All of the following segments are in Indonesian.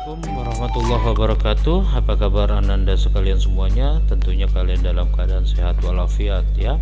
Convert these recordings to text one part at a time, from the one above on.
Assalamualaikum warahmatullahi wabarakatuh. Apa kabar Ananda sekalian semuanya? Tentunya kalian dalam keadaan sehat walafiat ya.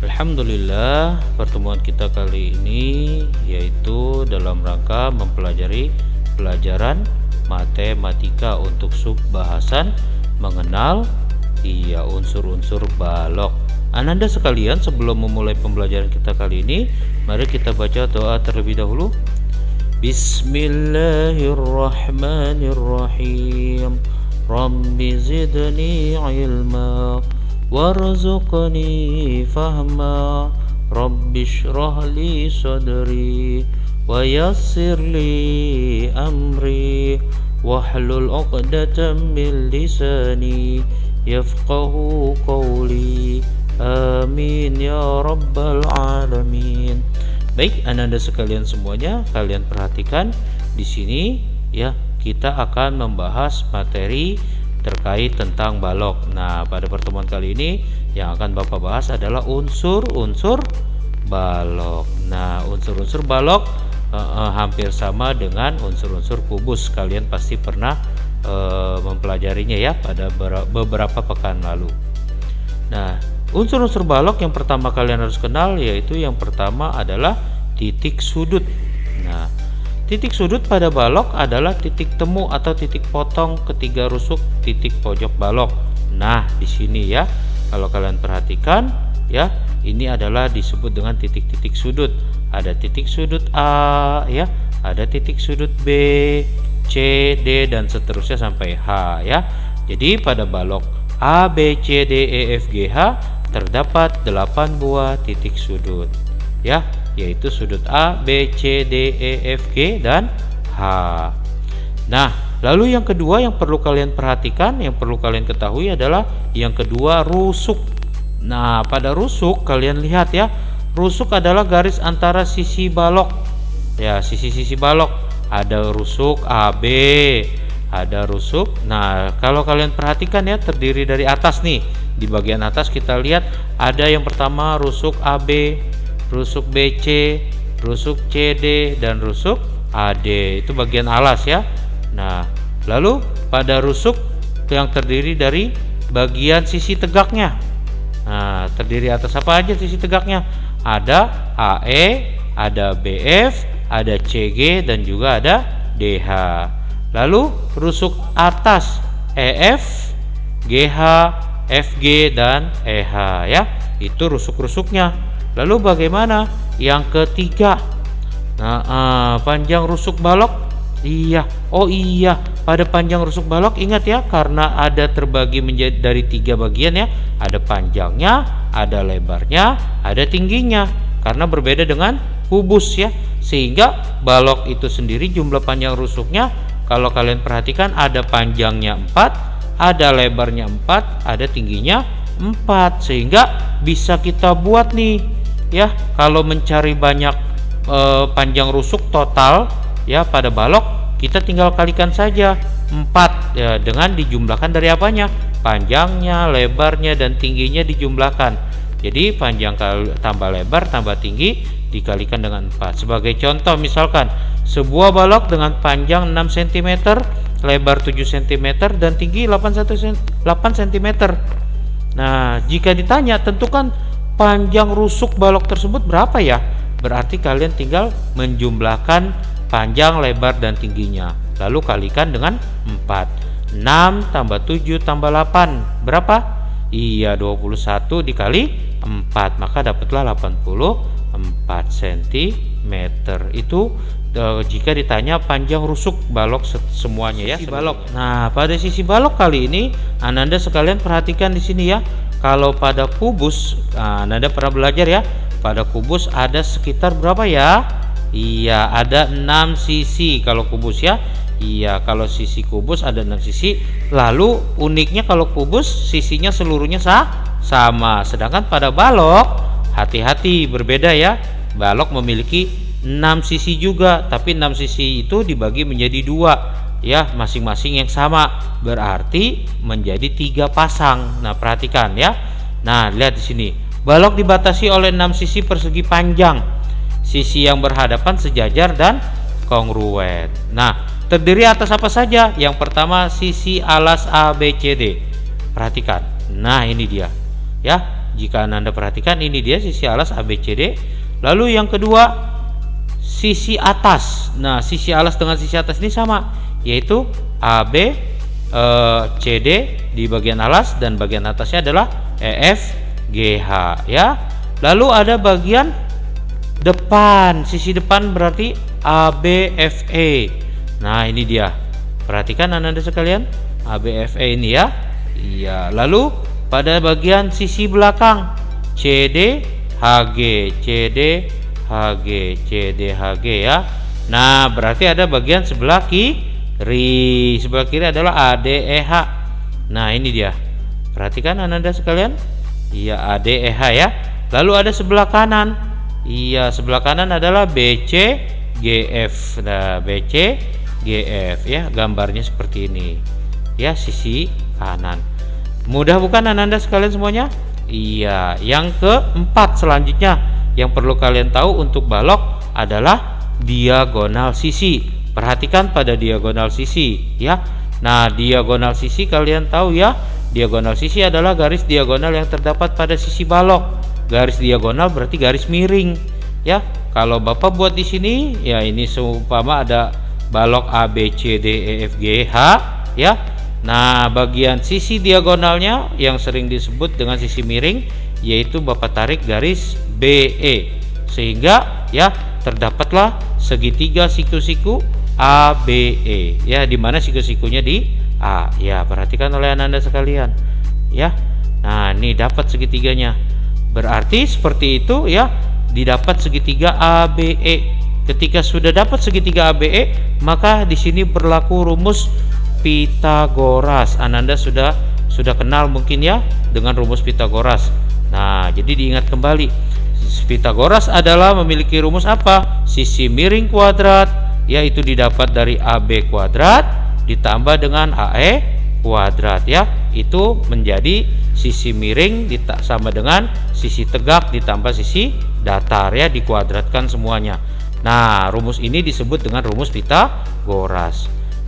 Alhamdulillah, pertemuan kita kali ini yaitu dalam rangka mempelajari pelajaran matematika untuk subbahasan mengenal unsur-unsur balok. Ananda sekalian, sebelum memulai pembelajaran kita kali ini, mari kita baca doa terlebih dahulu. Bismillahirrahmanirrahim. Rabbi zidni ilma warzuqni fahma. Rabbi shrah li sadri wa yassir li amri wahlul 'uqdatam min lisani yafqahu qawli. Amin ya rabbal alamin. Baik, Ananda sekalian semuanya, kalian perhatikan di sini ya, kita akan membahas materi terkait tentang balok. Nah, pada pertemuan kali ini yang akan Bapak bahas adalah unsur-unsur balok. Nah, unsur-unsur balok hampir sama dengan unsur-unsur kubus. Kalian pasti pernah mempelajarinya ya pada beberapa pekan lalu. Nah, unsur-unsur balok yang pertama kalian harus kenal yaitu yang pertama adalah titik sudut. Nah, titik sudut pada balok adalah titik temu atau titik potong ketiga rusuk titik pojok balok. Nah, di sini ya, kalau kalian perhatikan ya, ini adalah disebut dengan titik-titik sudut. Ada titik sudut A ya, ada titik sudut B, C, D dan seterusnya sampai H ya. Jadi pada balok A, B, C, D, E, F, G, H terdapat 8 buah titik sudut ya, yaitu sudut A, B, C, D, E, F, G dan H. Nah, lalu yang kedua yang perlu kalian perhatikan, yang perlu kalian ketahui adalah yang kedua, rusuk. Nah, pada rusuk kalian lihat ya, rusuk adalah garis antara sisi balok ya, sisi-sisi balok. Ada rusuk AB, ada rusuk. Nah, kalau kalian perhatikan ya, terdiri dari atas nih. Di bagian atas kita lihat ada yang pertama rusuk AB, rusuk BC, rusuk CD dan rusuk AD. Itu bagian alas ya. Nah, lalu pada rusuk yang terdiri dari bagian sisi tegaknya. Nah, terdiri atas apa aja sisi tegaknya? Ada AE, ada BF, ada CG dan juga ada DH. Lalu rusuk atas EF, GH, FG dan EH ya. Itu rusuk-rusuknya. Lalu bagaimana yang ketiga? Nah, panjang rusuk balok. Iya. Oh iya, pada panjang rusuk balok ingat ya, karena ada terbagi menjadi dari 3 bagian ya. Ada panjangnya, ada lebarnya, ada tingginya. Karena berbeda dengan kubus ya. Sehingga balok itu sendiri jumlah panjang rusuknya, kalau kalian perhatikan ada panjangnya 4, ada lebarnya 4, ada tingginya 4. Sehingga bisa kita buat nih ya, kalau mencari banyak panjang rusuk total ya pada balok, kita tinggal kalikan saja 4 ya, dengan dijumlahkan dari apanya? Panjangnya, lebarnya dan tingginya dijumlahkan. Jadi panjang tambah lebar tambah tinggi dikalikan dengan 4. Sebagai contoh misalkan sebuah balok dengan panjang 6 cm, lebar 7 cm dan tinggi 8 cm. Nah, jika ditanya tentukan panjang rusuk balok tersebut berapa ya? Berarti kalian tinggal menjumlahkan panjang, lebar dan tingginya. Lalu kalikan dengan 4. 6 tambah 7 tambah 8 berapa? Iya, 21 dikali 4, maka dapatlah 84 cm. Itu jika ditanya panjang rusuk balok semuanya ya, balok. Nah, pada sisi balok kali ini Ananda sekalian perhatikan di sini ya. Kalau pada kubus, Ananda pernah belajar ya, pada kubus ada sekitar berapa ya? Iya, ada 6 sisi kalau kubus ya. Iya, kalau sisi kubus ada 6 sisi. Lalu uniknya kalau kubus sisinya seluruhnya sama. Sedangkan pada balok hati-hati, berbeda ya. Balok memiliki 6 sisi juga, tapi 6 sisi itu dibagi menjadi 2 ya, masing-masing yang sama. Berarti menjadi 3 pasang. Nah, perhatikan ya. Nah, lihat di sini. Balok dibatasi oleh 6 sisi persegi panjang. Sisi yang berhadapan sejajar dan kongruen. Nah, terdiri atas apa saja? Yang pertama sisi alas ABCD. Perhatikan. Nah, ini dia. Ya, jika Anda perhatikan ini dia sisi alas ABCD. Lalu yang kedua sisi atas. Nah, sisi alas dengan sisi atas ini sama, yaitu AB CD di bagian alas dan bagian atasnya adalah EFGH ya. Lalu ada bagian depan, sisi depan berarti ABFE. Nah, ini dia. Perhatikan Anda sekalian, ABFE ini ya. Iya, lalu pada bagian sisi belakang CD HG, CD HG, CD HG ya. Nah, berarti ada bagian sebelah kiri. Sebelah kiri adalah ADEH. Nah, ini dia. Perhatikan Anda sekalian. Iya, ADEH ya. Lalu ada sebelah kanan. Iya, sebelah kanan adalah BCGF. Nah, BCGF ya, gambarnya seperti ini. Ya, sisi kanan. Mudah bukan Anda sekalian semuanya? Iya, yang keempat selanjutnya yang perlu kalian tahu untuk balok adalah diagonal sisi. Perhatikan pada diagonal sisi ya. Nah, diagonal sisi kalian tahu ya, diagonal sisi adalah garis diagonal yang terdapat pada sisi balok. Garis diagonal berarti garis miring ya. Kalau Bapak buat di sini ya, ini seumpama ada balok A B C D E F G H ya. Nah, bagian sisi diagonalnya yang sering disebut dengan sisi miring, yaitu Bapak tarik garis BE sehingga ya terdapatlah segitiga siku-siku ABE ya, di mana siku-sikunya di A ya. Perhatikan oleh Anda sekalian ya. Nah, ini dapat segitiganya. Berarti seperti itu ya, didapat segitiga ABE. Ketika sudah dapat segitiga ABE, maka di sini berlaku rumus Pitagoras. Anda sudah kenal mungkin ya dengan rumus Pitagoras. Nah, jadi diingat kembali. Pitagoras adalah memiliki rumus apa? Sisi miring kuadrat, yaitu didapat dari AB kuadrat ditambah dengan AE kuadrat ya. Itu menjadi sisi miring sama dengan sisi tegak ditambah sisi datar ya, dikuadratkan semuanya. Nah, rumus ini disebut dengan rumus Pitagoras.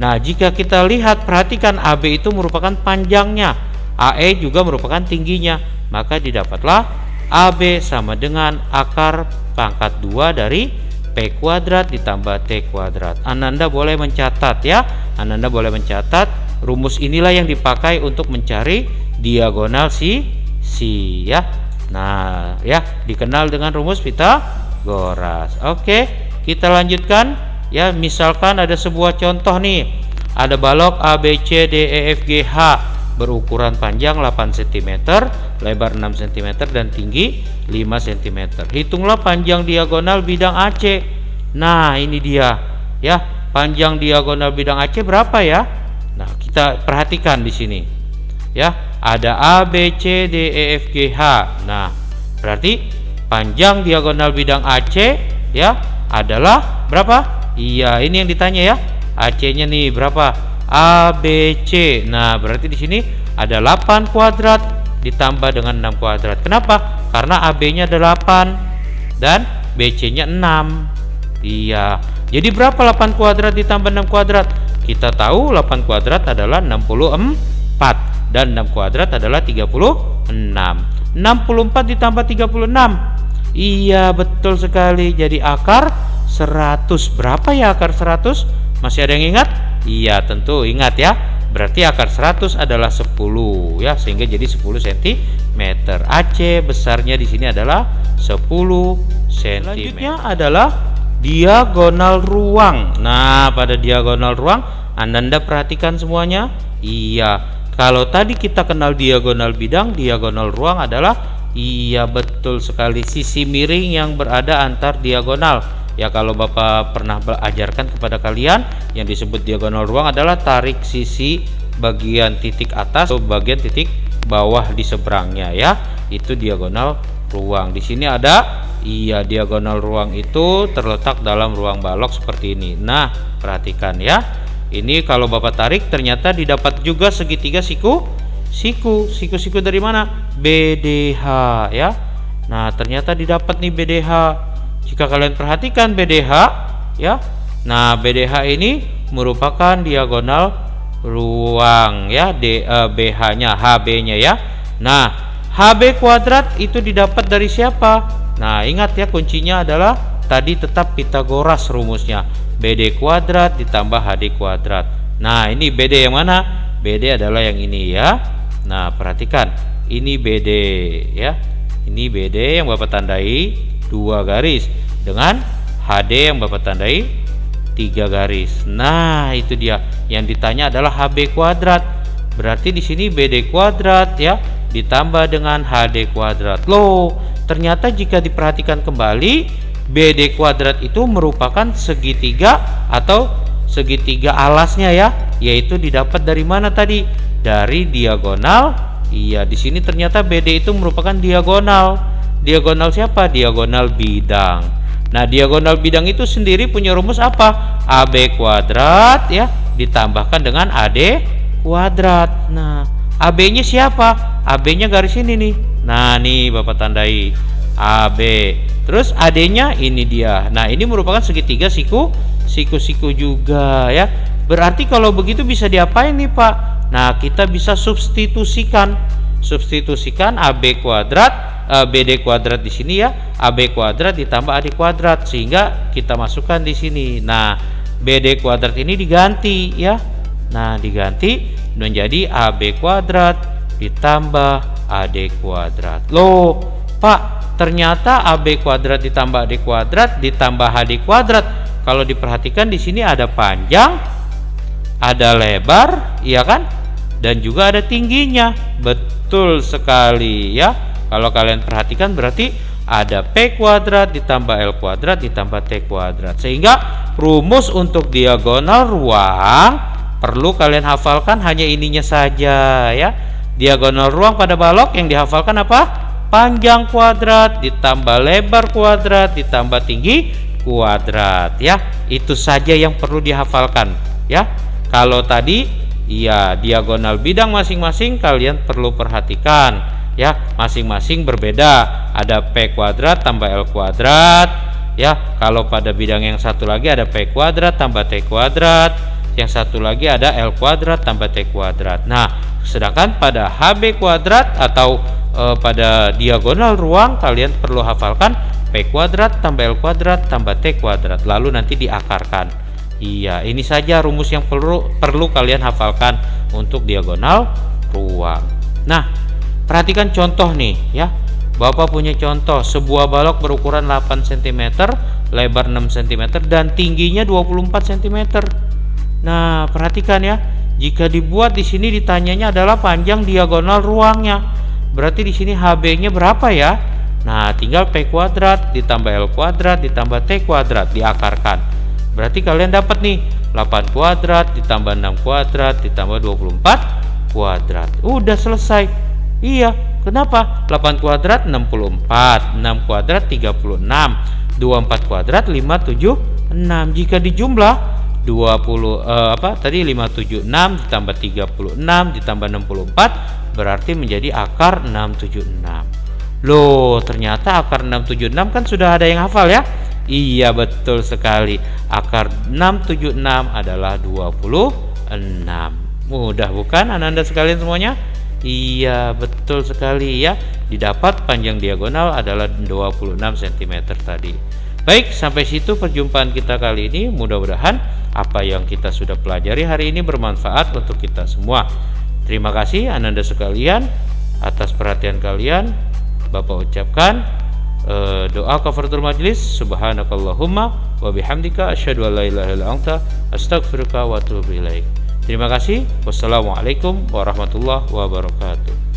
Nah, jika kita lihat, perhatikan AB itu merupakan panjangnya, AE juga merupakan tingginya, maka didapatlah AB sama dengan akar pangkat 2 dari P kuadrat ditambah T kuadrat. Anda boleh mencatat ya. Anda boleh mencatat rumus inilah yang dipakai untuk mencari diagonal sisi ya. Nah, ya, dikenal dengan rumus Pitagoras. Oke, kita lanjutkan. Ya, misalkan ada sebuah contoh nih. Ada balok ABCDEFGH berukuran panjang 8 cm, lebar 6 cm dan tinggi 5 cm. Hitunglah panjang diagonal bidang AC. Nah, ini dia. Ya, panjang diagonal bidang AC berapa ya? Nah, kita perhatikan di sini. Ya, ada ABCDEFGH. Nah, berarti panjang diagonal bidang AC ya adalah berapa? Iya, ini yang ditanya ya. AC-nya nih berapa? ABC. Nah, berarti di sini ada 8 kuadrat ditambah dengan 6 kuadrat. Kenapa? Karena AB-nya ada 8 dan BC-nya 6. Iya. Jadi berapa 8 kuadrat ditambah 6 kuadrat? Kita tahu 8 kuadrat adalah 64 dan 6 kuadrat adalah 36. 64 ditambah 36. Iya, betul sekali. Jadi akar 100. Berapa ya akar 100? Masih ada yang ingat? Iya, tentu ingat ya. Berarti akar 100 adalah 10 ya, sehingga jadi 10 cm. AC besarnya di sini adalah 10 cm. Selanjutnya adalah diagonal ruang. Nah, pada diagonal ruang Anda perhatikan semuanya. Iya, kalau tadi kita kenal diagonal bidang, diagonal ruang adalah, iya betul sekali, sisi miring yang berada antar diagonal. Ya, kalau Bapak pernah belajarkan kepada kalian, yang disebut diagonal ruang adalah tarik sisi bagian titik atas atau bagian titik bawah di seberangnya ya. Itu diagonal ruang. Di sini ada, iya, diagonal ruang itu terletak dalam ruang balok seperti ini. Nah, perhatikan ya. Ini kalau Bapak tarik ternyata didapat juga segitiga siku dari mana? BDH ya. Nah, ternyata didapat nih BDH. Jika kalian perhatikan BDH ya. Nah, BDH ini merupakan diagonal ruang ya, BH-nya, HB-nya ya. Nah, HB kuadrat itu didapat dari siapa? Nah, ingat ya, kuncinya adalah tadi tetap Pitagoras rumusnya. BD kuadrat ditambah HD kuadrat. Nah, ini BD yang mana? BD adalah yang ini ya. Nah, perhatikan. Ini BD ya. Ini BD yang Bapak tandai 2 garis dengan HD yang Bapak tandai 3 garis. Nah, itu dia. Yang ditanya adalah HB kuadrat. Berarti di sini BD kuadrat ya ditambah dengan HD kuadrat. Loh, ternyata jika diperhatikan kembali, BD kuadrat itu merupakan segitiga atau segitiga alasnya ya, yaitu didapat dari mana tadi? Dari diagonal. Iya, di sini ternyata BD itu merupakan diagonal. Diagonal siapa? Diagonal bidang. Nah, diagonal bidang itu sendiri punya rumus apa? AB kuadrat ya ditambahkan dengan AD kuadrat. Nah, AB-nya siapa? AB-nya garis ini nih. Nah, nih Bapak tandai AB. Terus AD-nya ini dia. Nah, ini merupakan segitiga siku juga ya. Berarti kalau begitu bisa diapain nih, Pak? Nah, kita bisa substitusikan AB kuadrat, BD kuadrat di sini ya, AB kuadrat ditambah AD kuadrat, sehingga kita masukkan di sini. Nah, BD kuadrat ini diganti ya. Nah, diganti menjadi AB kuadrat ditambah AD kuadrat. Loh, Pak, ternyata AB kuadrat ditambah AD kuadrat ditambah HD kuadrat. Kalau diperhatikan di sini ada panjang, ada lebar, iya kan? Dan juga ada tingginya. Betul sekali ya. Kalau kalian perhatikan berarti ada P kuadrat ditambah L kuadrat ditambah T kuadrat. Sehingga rumus untuk diagonal ruang perlu kalian hafalkan hanya ininya saja ya. Diagonal ruang pada balok yang dihafalkan apa? Panjang kuadrat ditambah lebar kuadrat ditambah tinggi kuadrat ya. Itu saja yang perlu dihafalkan ya. Kalau tadi iya diagonal bidang masing-masing kalian perlu perhatikan ya, masing-masing berbeda. Ada P kuadrat tambah L kuadrat ya. Kalau pada bidang yang satu lagi ada P kuadrat tambah T kuadrat, yang satu lagi ada L kuadrat tambah T kuadrat. Nah, sedangkan pada HB kuadrat atau pada diagonal ruang kalian perlu hafalkan P kuadrat tambah L kuadrat tambah T kuadrat, lalu nanti diakarkan. Iya, ini saja rumus yang perlu kalian hafalkan untuk diagonal ruang. Nah, perhatikan contoh nih ya. Bapak punya contoh sebuah balok berukuran 8 cm, lebar 6 cm dan tingginya 24 cm. Nah, perhatikan ya. Jika dibuat di sini ditanyanya adalah panjang diagonal ruangnya. Berarti di sini HB-nya berapa ya? Nah, tinggal P kuadrat ditambah L kuadrat ditambah T kuadrat diakarkan. Berarti kalian dapat nih 8 kuadrat ditambah 6 kuadrat ditambah 24 kuadrat. Udah selesai. Iya, kenapa? 8 kuadrat 64, 6 kuadrat 36, 24 kuadrat 576. Jika dijumlah 576 ditambah 36 ditambah 64 berarti menjadi akar 676. Loh, ternyata akar 676 kan sudah ada yang hafal ya? Iya, betul sekali. Akar 676 adalah 26. Mudah bukan Anda sekalian semuanya? Iya, betul sekali ya. Didapat panjang diagonal adalah 26 cm tadi. Baik, sampai situ perjumpaan kita kali ini. Mudah-mudahan apa yang kita sudah pelajari hari ini bermanfaat untuk kita semua. Terima kasih Anda sekalian atas perhatian kalian. Bapak ucapkan doa kafaratul majlis. Subhanakallahumma wa bihamdika asyhadu an la ilaha illa anta astaghfiruka wa atubu ilaik. Terima kasih. Wassalamualaikum warahmatullahi wabarakatuh.